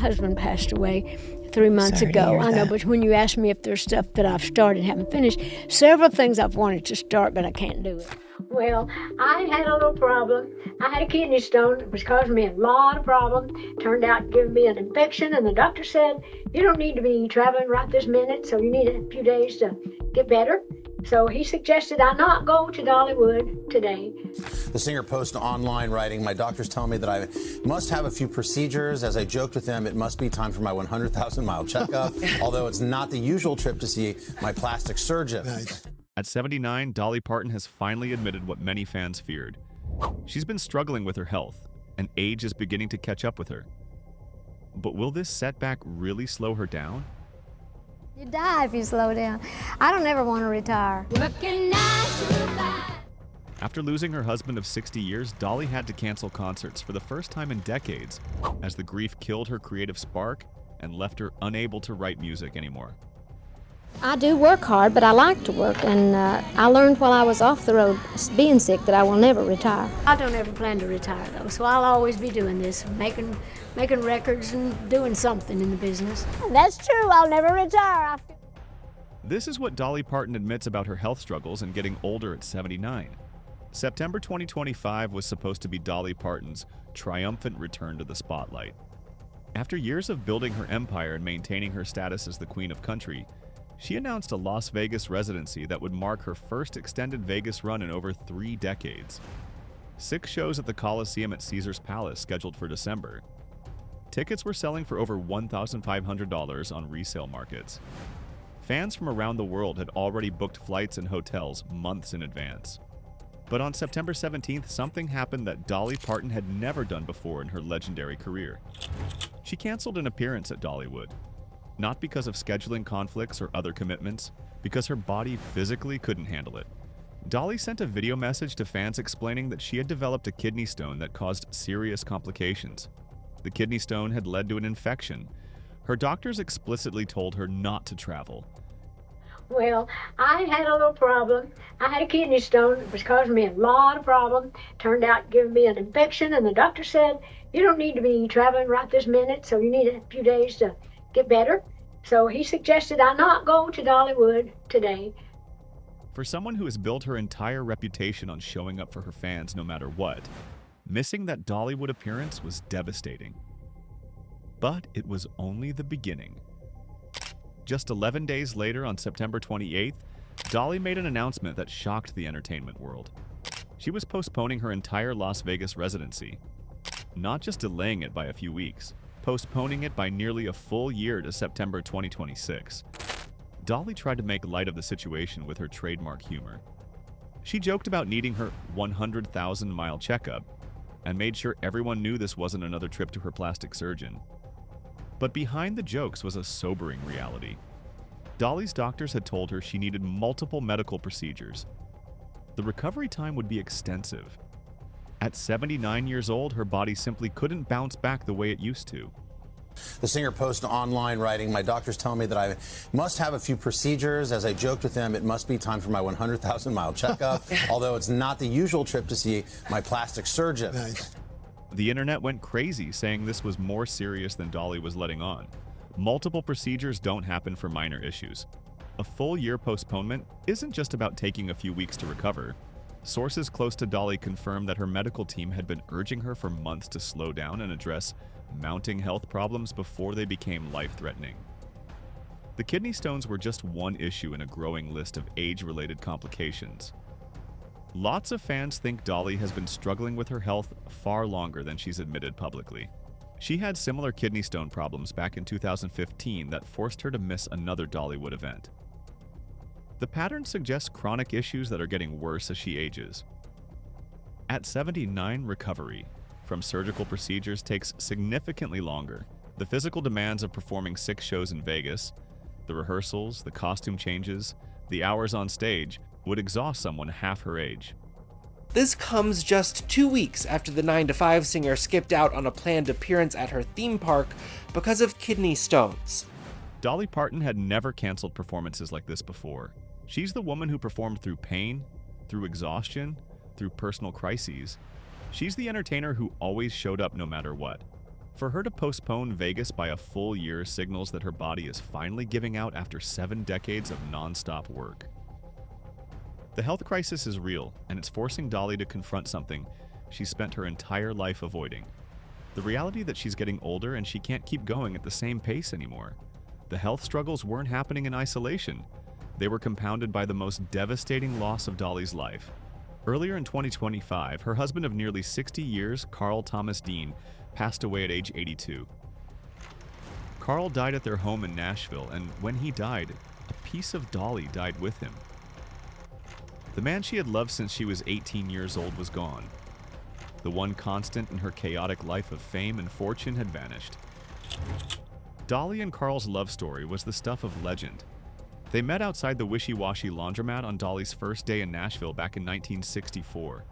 husband passed away 3 months Sorry to ago. hear I know, that. but when you ask me if there's stuff that I've started and haven't finished, several things I've wanted to start, but I can't do it. Well, I had a little problem. I had a kidney stone. It was causing me a lot of problems. Turned out giving me an infection, and the doctor said, you don't need to be traveling right this minute, so you need a few days to get better. So he suggested I not go to Dollywood today. The singer posts online writing, my doctors tell me that I must have a few procedures. As I joked with them, it must be time for my 100,000-mile checkup, although it's not the usual trip to see my plastic surgeon. Nice. At 79, Dolly Parton has finally admitted what many fans feared. She's been struggling with her health, and age is beginning to catch up with her. But will this setback really slow her down? You die if you slow down. I don't ever want to retire. After losing her husband of 60 years, Dolly had to cancel concerts for the first time in decades, as the grief killed her creative spark and left her unable to write music anymore. I do work hard, but I like to work, and I learned while I was off the road being sick that I will never retire. I don't ever plan to retire, though, so I'll always be doing this, making records and doing something in the business. That's true, I'll never retire. This is what Dolly Parton admits about her health struggles and getting older at 79. September 2025 was supposed to be Dolly Parton's triumphant return to the spotlight. After years of building her empire and maintaining her status as the Queen of Country, she announced a Las Vegas residency that would mark her first extended Vegas run in over 3 decades. 6 shows at the Coliseum at Caesar's Palace scheduled for December. Tickets were selling for over $1,500 on resale markets. Fans from around the world had already booked flights and hotels months in advance. But on September 17th, something happened that Dolly Parton had never done before in her legendary career. She canceled an appearance at Dollywood. Not because of scheduling conflicts or other commitments, because her body physically couldn't handle it. Dolly sent a video message to fans explaining that she had developed a kidney stone that caused serious complications. The kidney stone had led to an infection. Her doctors explicitly told her not to travel. Well, I had a little problem. I had a kidney stone. It was causing me a lot of problems. Turned out giving me an infection, and the doctor said, you don't need to be traveling right this minute, so you need a few days to get better. So he suggested I not go to Dollywood today. For someone who has built her entire reputation on showing up for her fans no matter what, missing that Dollywood appearance was devastating. But it was only the beginning. Just 11 days later, on September 28th, Dolly made an announcement that shocked the entertainment world. She was postponing her entire Las Vegas residency. Not just delaying it by a few weeks, postponing it by nearly a full year to September 2026. Dolly tried to make light of the situation with her trademark humor. She joked about needing her 100,000-mile checkup and made sure everyone knew this wasn't another trip to her plastic surgeon. But behind the jokes was a sobering reality. Dolly's doctors had told her she needed multiple medical procedures. The recovery time would be extensive. At 79 years old, her body simply couldn't bounce back the way it used to. The singer posts online writing, my doctors tell me that I must have a few procedures. As I joked with them, it must be time for my 100,000-mile checkup, although it's not the usual trip to see my plastic surgeon. Nice. The internet went crazy, saying this was more serious than Dolly was letting on. Multiple procedures don't happen for minor issues. A full-year postponement isn't just about taking a few weeks to recover. Sources close to Dolly confirmed that her medical team had been urging her for months to slow down and address mounting health problems before they became life-threatening. The kidney stones were just one issue in a growing list of age-related complications. Lots of fans think Dolly has been struggling with her health far longer than she's admitted publicly. She had similar kidney stone problems back in 2015 that forced her to miss another Dollywood event. The pattern suggests chronic issues that are getting worse as she ages. At 79, recovery from surgical procedures takes significantly longer. The physical demands of performing 6 shows in Vegas, the rehearsals, the costume changes, the hours on stage would exhaust someone half her age. This comes just 2 weeks after the 9 to 5 singer skipped out on a planned appearance at her theme park because of kidney stones. Dolly Parton had never canceled performances like this before. She's the woman who performed through pain, through exhaustion, through personal crises. She's the entertainer who always showed up no matter what. For her to postpone Vegas by a full year signals that her body is finally giving out after 7 decades of nonstop work. The health crisis is real, and it's forcing Dolly to confront something she spent her entire life avoiding. The reality that she's getting older and she can't keep going at the same pace anymore. The health struggles weren't happening in isolation. They were compounded by the most devastating loss of Dolly's life. Earlier in 2025, her husband of nearly 60 years, Carl Thomas Dean, passed away at age 82. Carl died at their home in Nashville, and when he died, a piece of Dolly died with him. The man she had loved since she was 18 years old was gone. The one constant in her chaotic life of fame and fortune had vanished. Dolly and Carl's love story was the stuff of legend. They met outside the wishy-washy laundromat on Dolly's first day in Nashville back in 1964.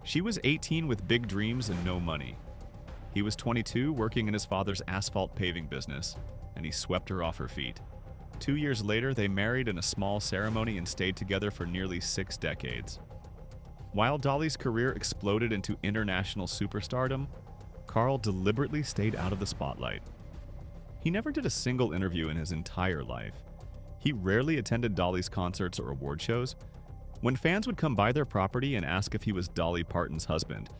She was 18 with big dreams and no money. He was 22, working in his father's asphalt paving business, and he swept her off her feet. 2 years later, they married in a small ceremony and stayed together for nearly 6 decades. While Dolly's career exploded into international superstardom, Carl deliberately stayed out of the spotlight. He never did a single interview in his entire life. He rarely attended Dolly's concerts or award shows. When fans would come by their property and ask if he was Dolly Parton's husband,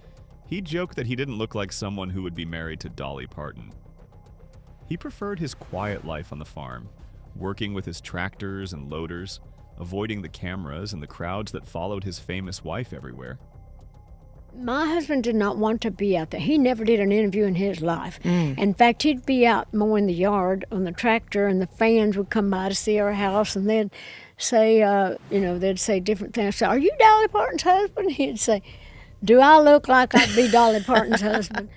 he joked that he didn't look like someone who would be married to Dolly Parton. He preferred his quiet life on the farm, working with his tractors and loaders, avoiding the cameras and the crowds that followed his famous wife everywhere. My husband did not want to be out there. He never did an interview in his life. In fact, he'd be out mowing the yard on the tractor, and the fans would come by to see our house, and they'd say, they'd say different things. So, "Are you Dolly Parton's husband?" He'd say, "Do I look like I'd be Dolly Parton's husband?"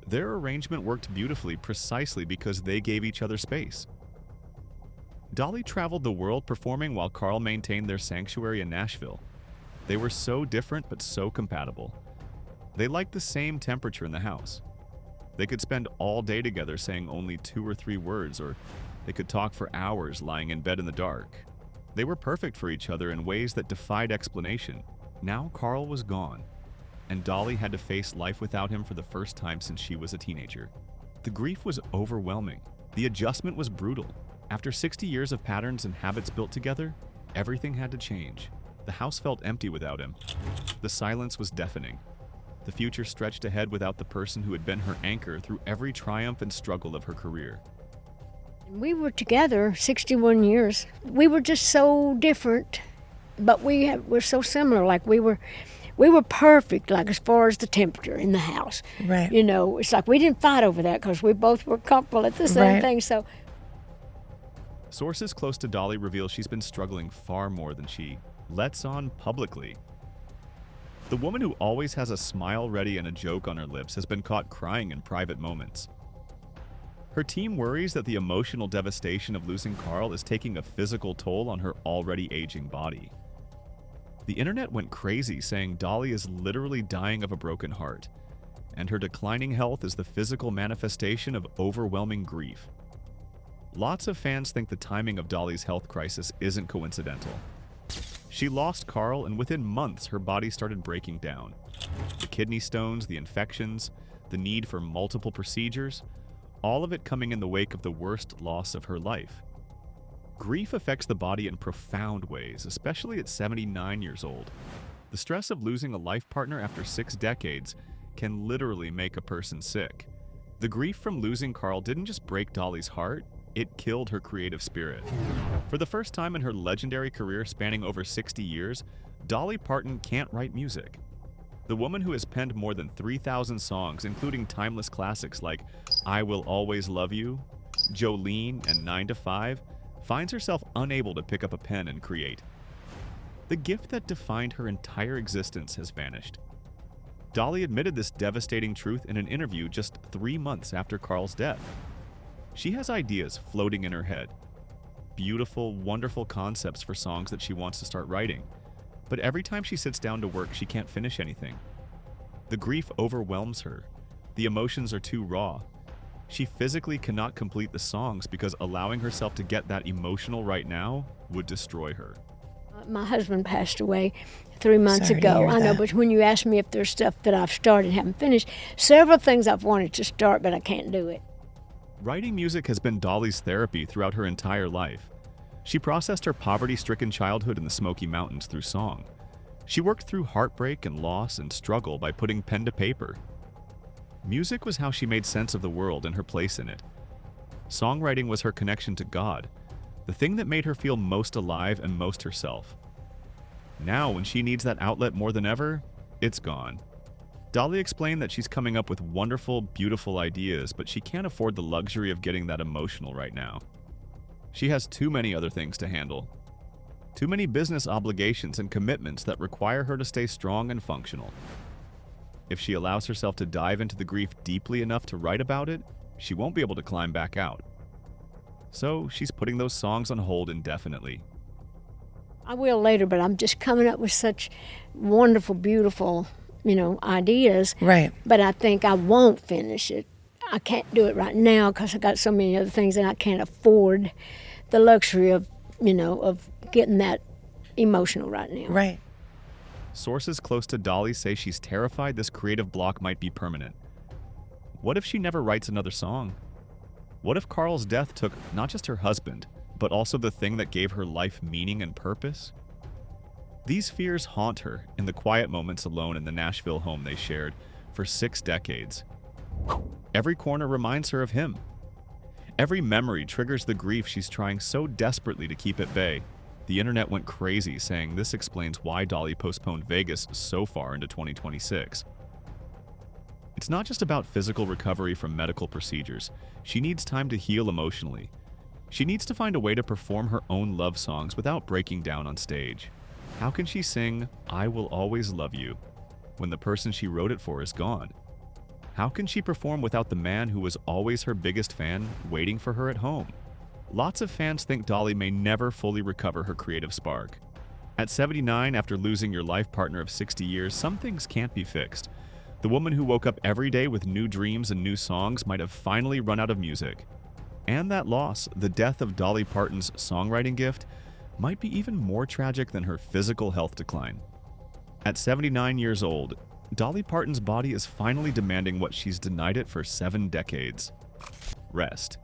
Their arrangement worked beautifully precisely because they gave each other space. Dolly traveled the world performing while Carl maintained their sanctuary in Nashville. They were so different but so compatible. They liked the same temperature in the house. They could spend all day together saying only 2 or 3 words, or they could talk for hours lying in bed in the dark. They were perfect for each other in ways that defied explanation. Now Carl was gone, and Dolly had to face life without him for the first time since she was a teenager. The grief was overwhelming. The adjustment was brutal. After 60 years of patterns and habits built together, everything had to change. The house felt empty without him. The silence was deafening. The future stretched ahead without the person who had been her anchor through every triumph and struggle of her career. We were together 61 years. We were just so different, but we're so similar. Like we were perfect, like as far as the temperature in the house. Right. It's like we didn't fight over that because we both were comfortable at the same thing. So, sources close to Dolly reveal she's been struggling far more than she lets on publicly. The woman who always has a smile ready and a joke on her lips has been caught crying in private moments. Her team worries that the emotional devastation of losing Carl is taking a physical toll on her already aging body. The internet went crazy saying Dolly is literally dying of a broken heart, and her declining health is the physical manifestation of overwhelming grief. Lots of fans think the timing of Dolly's health crisis isn't coincidental. She lost Carl, and within months, her body started breaking down. The kidney stones, the infections, the need for multiple procedures, all of it coming in the wake of the worst loss of her life. Grief affects the body in profound ways, especially at 79 years old. The stress of losing a life partner after 6 decades can literally make a person sick. The grief from losing Carl didn't just break Dolly's heart, it killed her creative spirit. For the first time in her legendary career spanning over 60 years, Dolly Parton can't write music. The woman who has penned more than 3,000 songs, including timeless classics like I Will Always Love You, Jolene, and 9 to 5, finds herself unable to pick up a pen and create. The gift that defined her entire existence has vanished. Dolly admitted this devastating truth in an interview just 3 months after Carl's death. She has ideas floating in her head. Beautiful, wonderful concepts for songs that she wants to start writing. But every time she sits down to work, she can't finish anything. The grief overwhelms her. The emotions are too raw. She physically cannot complete the songs because allowing herself to get that emotional right now would destroy her. My husband passed away 3 months Sorry to ago. hear I know, that. but when you ask me if there's stuff that I've started and haven't finished, several things I've wanted to start, but I can't do it. Writing music has been Dolly's therapy throughout her entire life. She processed her poverty-stricken childhood in the Smoky Mountains through song. She worked through heartbreak and loss and struggle by putting pen to paper. Music was how she made sense of the world and her place in it. Songwriting was her connection to God, the thing that made her feel most alive and most herself. Now, when she needs that outlet more than ever, it's gone. Dolly explained that she's coming up with wonderful, beautiful ideas, but she can't afford the luxury of getting that emotional right now. She has too many other things to handle. Too many business obligations and commitments that require her to stay strong and functional. If she allows herself to dive into the grief deeply enough to write about it, she won't be able to climb back out. So she's putting those songs on hold indefinitely. I will later, but I'm just coming up with such wonderful, beautiful, ideas. Right. But I think I won't finish it. I can't do it right now because I got so many other things, and I can't afford the luxury of getting that emotional right now. Right. Sources close to Dolly say she's terrified this creative block might be permanent. What if she never writes another song? What if Carl's death took not just her husband, but also the thing that gave her life meaning and purpose? These fears haunt her in the quiet moments alone in the Nashville home they shared for 6 decades. Every corner reminds her of him. Every memory triggers the grief she's trying so desperately to keep at bay. The internet went crazy saying this explains why Dolly postponed Vegas so far into 2026. It's not just about physical recovery from medical procedures. She needs time to heal emotionally. She needs to find a way to perform her own love songs without breaking down on stage. How can she sing "I Will Always Love You" when the person she wrote it for is gone? How can she perform without the man who was always her biggest fan waiting for her at home? Lots of fans think Dolly may never fully recover her creative spark. At 79, after losing your life partner of 60 years, some things can't be fixed. The woman who woke up every day with new dreams and new songs might have finally run out of music. And that loss, the death of Dolly Parton's songwriting gift, might be even more tragic than her physical health decline. At 79 years old, Dolly Parton's body is finally demanding what she's denied it for 7 decades: rest.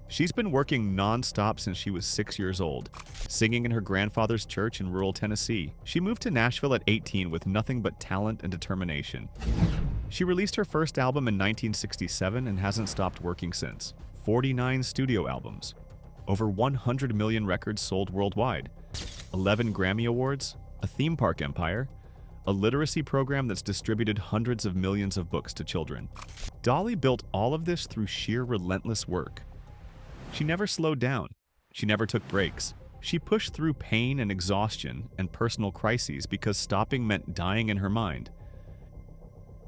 She's been working non-stop since she was 6 years old, singing in her grandfather's church in rural Tennessee. She moved to Nashville at 18 with nothing but talent and determination. She released her first album in 1967 and hasn't stopped working since. 49 studio albums, over 100 million records sold worldwide, 11 Grammy Awards, a theme park empire, a literacy program that's distributed hundreds of millions of books to children. Dolly built all of this through sheer relentless work. She never slowed down. She never took breaks. She pushed through pain and exhaustion and personal crises because stopping meant dying in her mind.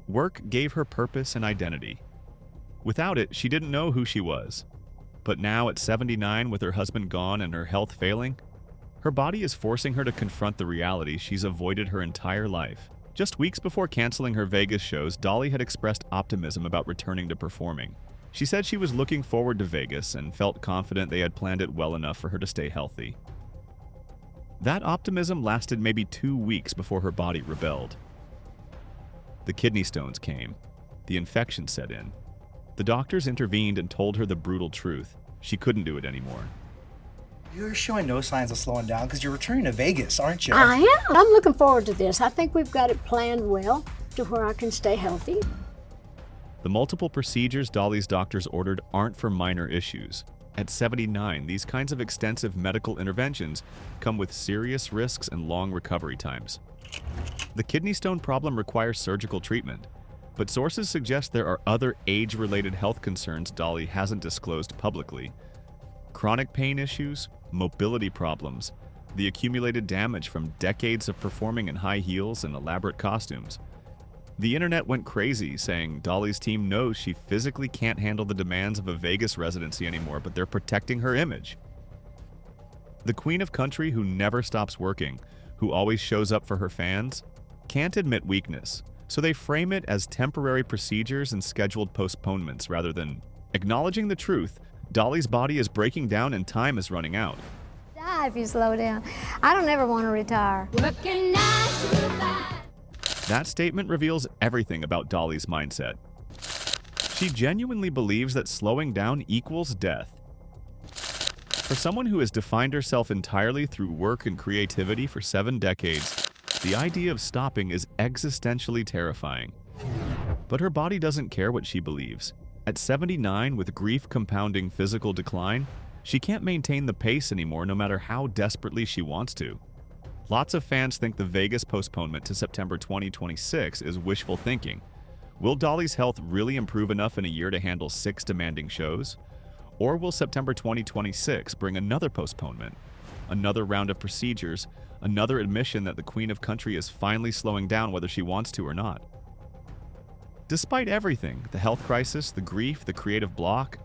Work gave her purpose and identity. Without it, she didn't know who she was. But now, at 79, with her husband gone and her health failing, her body is forcing her to confront the reality she's avoided her entire life. Just weeks before canceling her Vegas shows, Dolly had expressed optimism about returning to performing. She said she was looking forward to Vegas and felt confident they had planned it well enough for her to stay healthy. That optimism lasted maybe 2 weeks before her body rebelled. The kidney stones came. The infection set in. The doctors intervened and told her the brutal truth. She couldn't do it anymore. You're showing no signs of slowing down because you're returning to Vegas, aren't you? I am. I'm looking forward to this. I think we've got it planned well to where I can stay healthy. The multiple procedures Dolly's doctors ordered aren't for minor issues. At 79, these kinds of extensive medical interventions come with serious risks and long recovery times. The kidney stone problem requires surgical treatment, but sources suggest there are other age-related health concerns Dolly hasn't disclosed publicly. Chronic pain issues, mobility problems, the accumulated damage from decades of performing in high heels and elaborate costumes. The internet went crazy, saying Dolly's team knows she physically can't handle the demands of a Vegas residency anymore, but they're protecting her image. The queen of country who never stops working, who always shows up for her fans, can't admit weakness, so they frame it as temporary procedures and scheduled postponements rather than acknowledging the truth. Dolly's body is breaking down and time is running out. die if you slow down. I don't ever want to retire. Working 9 to 5. That statement reveals everything about Dolly's mindset. She genuinely believes that slowing down equals death. For someone who has defined herself entirely through work and creativity for 7 decades, the idea of stopping is existentially terrifying. But her body doesn't care what she believes. At 79, with grief compounding physical decline, she can't maintain the pace anymore no matter how desperately she wants to. Lots of fans think the Vegas postponement to September 2026 is wishful thinking. Will Dolly's health really improve enough in a year to handle 6 demanding shows? Or will September 2026 bring another postponement, another round of procedures, another admission that the Queen of Country is finally slowing down whether she wants to or not? Despite everything, the health crisis, the grief, the creative block,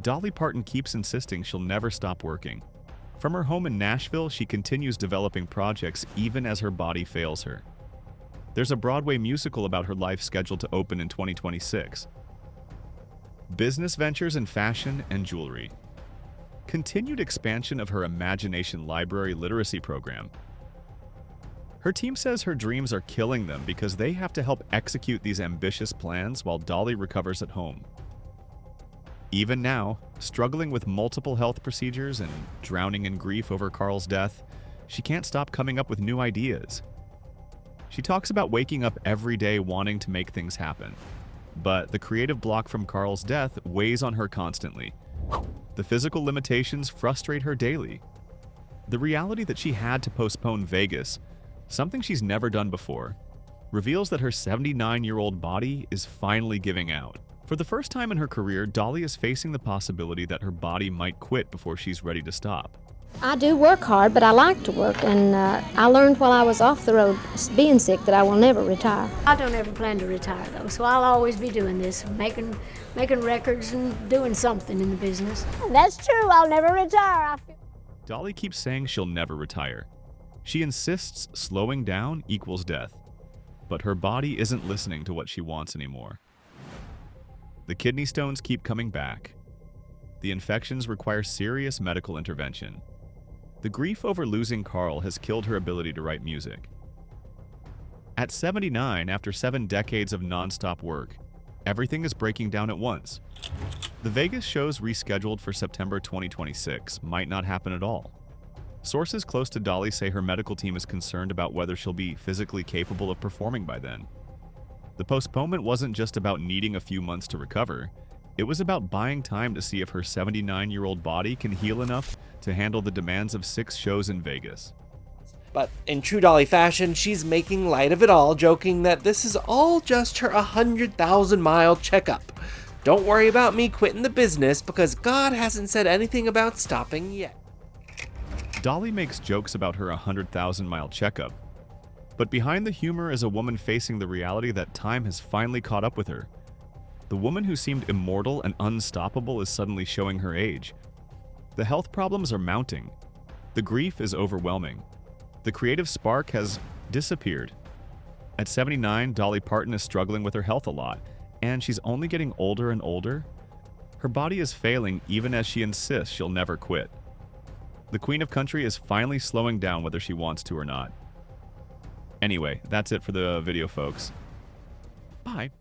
Dolly Parton keeps insisting she'll never stop working. From her home in Nashville, she continues developing projects even as her body fails her. There's a Broadway musical about her life scheduled to open in 2026. Business ventures in fashion and jewelry. Continued expansion of her Imagination Library literacy program. Her team says her dreams are killing them because they have to help execute these ambitious plans while Dolly recovers at home. Even now, struggling with multiple health procedures and drowning in grief over Carl's death, she can't stop coming up with new ideas. She talks about waking up every day wanting to make things happen. But the creative block from Carl's death weighs on her constantly. The physical limitations frustrate her daily. The reality that she had to postpone Vegas, something she's never done before, reveals that her 79-year-old body is finally giving out. For the first time in her career, Dolly is facing the possibility that her body might quit before she's ready to stop. I do work hard, but I like to work, and I learned while I was off the road being sick that I will never retire. I don't ever plan to retire, though, so I'll always be doing this, making records and doing something in the business. That's true, I'll never retire. Dolly keeps saying she'll never retire. She insists slowing down equals death. But her body isn't listening to what she wants anymore. The kidney stones keep coming back. The infections require serious medical intervention. The grief over losing Carl has killed her ability to write music. At 79, after 7 decades of non-stop work, everything is breaking down at once. The Vegas shows rescheduled for September 2026 might not happen at all. Sources close to Dolly say her medical team is concerned about whether she'll be physically capable of performing by then. The postponement wasn't just about needing a few months to recover. It was about buying time to see if her 79-year-old body can heal enough to handle the demands of 6 shows in Vegas. But in true Dolly fashion, she's making light of it all, joking that this is all just her 100,000-mile checkup. Don't worry about me quitting the business because God hasn't said anything about stopping yet. Dolly makes jokes about her 100,000-mile checkup. But behind the humor is a woman facing the reality that time has finally caught up with her. The woman who seemed immortal and unstoppable is suddenly showing her age. The health problems are mounting. The grief is overwhelming. The creative spark has disappeared. At 79, Dolly Parton is struggling with her health a lot, and she's only getting older and older. Her body is failing even as she insists she'll never quit. The Queen of Country is finally slowing down whether she wants to or not. Anyway, that's it for the video, folks. Bye.